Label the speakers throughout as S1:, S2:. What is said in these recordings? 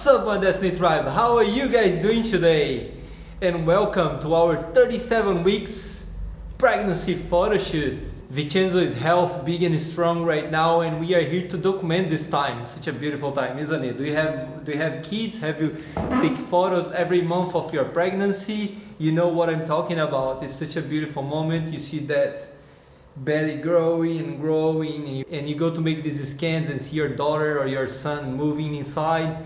S1: What's up, my Destiny Tribe? How are you guys doing today? And welcome to our 37 weeks pregnancy photo shoot. Vincenzo is healthy, big and strong right now, and we are here to document this time. Such a beautiful time, isn't it? Do you have kids? Have you take photos every month of your pregnancy? You know what I'm talking about. It's such a beautiful moment. You see that belly growing and growing, and you go to make these scans and see your daughter or your son moving inside.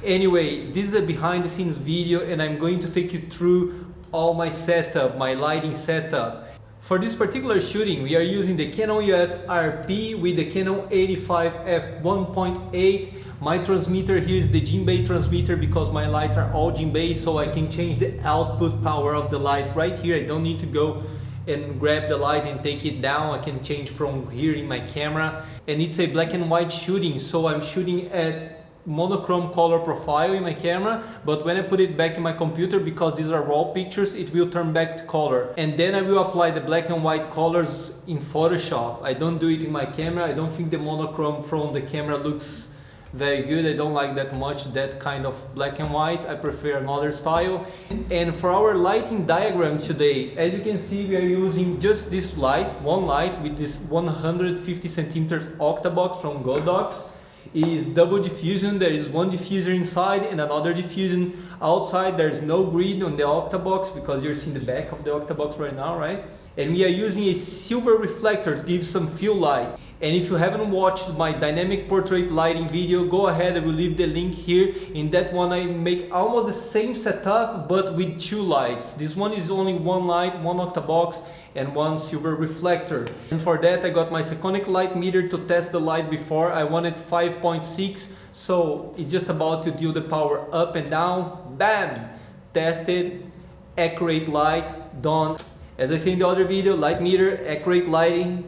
S1: Anyway, this is a behind the scenes video, and I'm going to take you through all my setup, my lighting setup. For this particular shooting, we are using the Canon EOS RP with the Canon 85 f1.8. My transmitter here is the Jinbei transmitter because my lights are all Jinbei, so I can change the output power of the light right here. I don't need to go and grab the light and take it down. I can change from here in my camera. And it's a black and white shooting, so I'm shooting at monochrome color profile in my camera, but when I put it back in my computer, because these are raw pictures, it will turn back to color, and then I will apply the black and white colors in Photoshop. I don't do it in my camera. I don't think the monochrome from the camera looks very good. I don't like that much, that kind of black and white. I prefer another style. And for our lighting diagram today, as you can see, we are using just this light, one light with this 150 centimeters octabox from Godox. Is double diffusion. There is one diffuser inside and another diffusion outside. There's no grid on the octabox because you're seeing the back of the octabox right now, right? And we are using a silver reflector to give some fill light. And if you haven't watched my dynamic portrait lighting video, go ahead, I will leave the link here. In that one I make almost the same setup but with two lights. This one is only one light, one octabox and one silver reflector. And for that I got my Sekonic light meter to test the light before. I wanted 5.6, so it's just about to do the power up and down. Bam! Tested, accurate light, done. As I said in the other video, light meter, accurate lighting,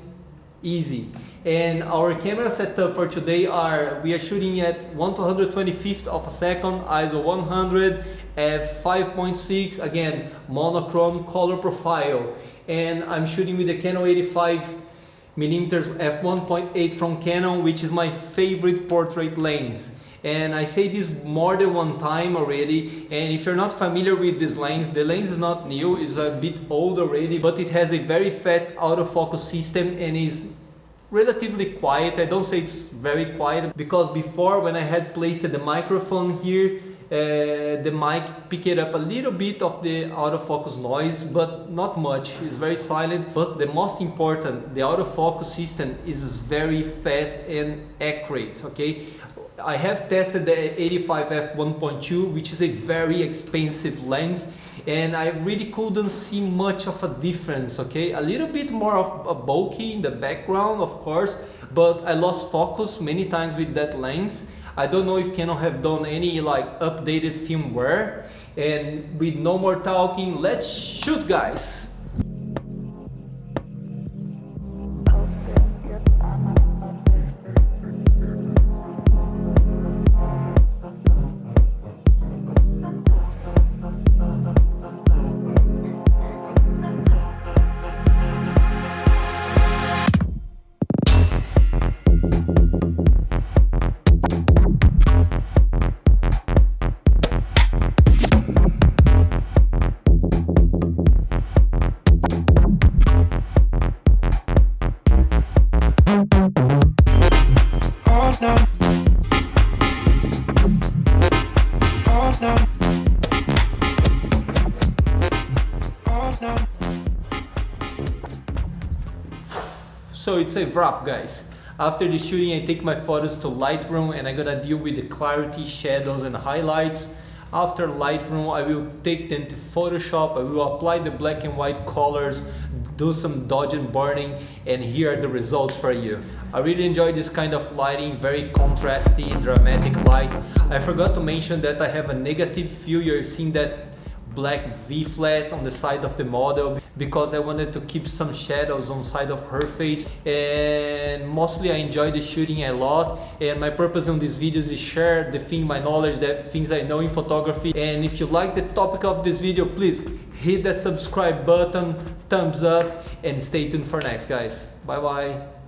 S1: easy. And our camera setup for today we are shooting at 1/125th of a second, ISO 100, f 5.6, again monochrome color profile. And I'm shooting with the Canon 85mm f1.8 from Canon, which is my favorite portrait lens. And I say this more than one time already, and if you're not familiar with this lens, the lens is not new, it's a bit old already, but it has a very fast autofocus system and is relatively quiet. I don't say it's very quiet because before, when I had placed the microphone here, the mic picked up a little bit of the autofocus noise, but not much. It's very silent. But the most important, the autofocus system is very fast and accurate. Okay, I have tested the 85 f1.2, which is a very expensive lens, and I really couldn't see much of a difference. Okay, a little bit more of a bulky in the background, of course, but I lost focus many times with that lens. I don't know if Canon have done any like updated firmware. And with no more talking, let's shoot, guys. So it's a wrap, guys. After the shooting, I take my photos to Lightroom and I gotta deal with the clarity, shadows and highlights. After Lightroom, I will take them to Photoshop. I will apply the black and white colors, do some dodge and burning, and here are the results for you. I really enjoy this kind of lighting, very contrasty and dramatic light. I forgot to mention that I have a negative fill. You're seeing that black V-flat on the side of the model because I wanted to keep some shadows on the side of her face. And mostly I enjoy the shooting a lot, and my purpose on these videos is share my knowledge, the things I know in photography. And if you like the topic of this video, please hit that subscribe button, thumbs up, and stay tuned for next, guys. Bye bye.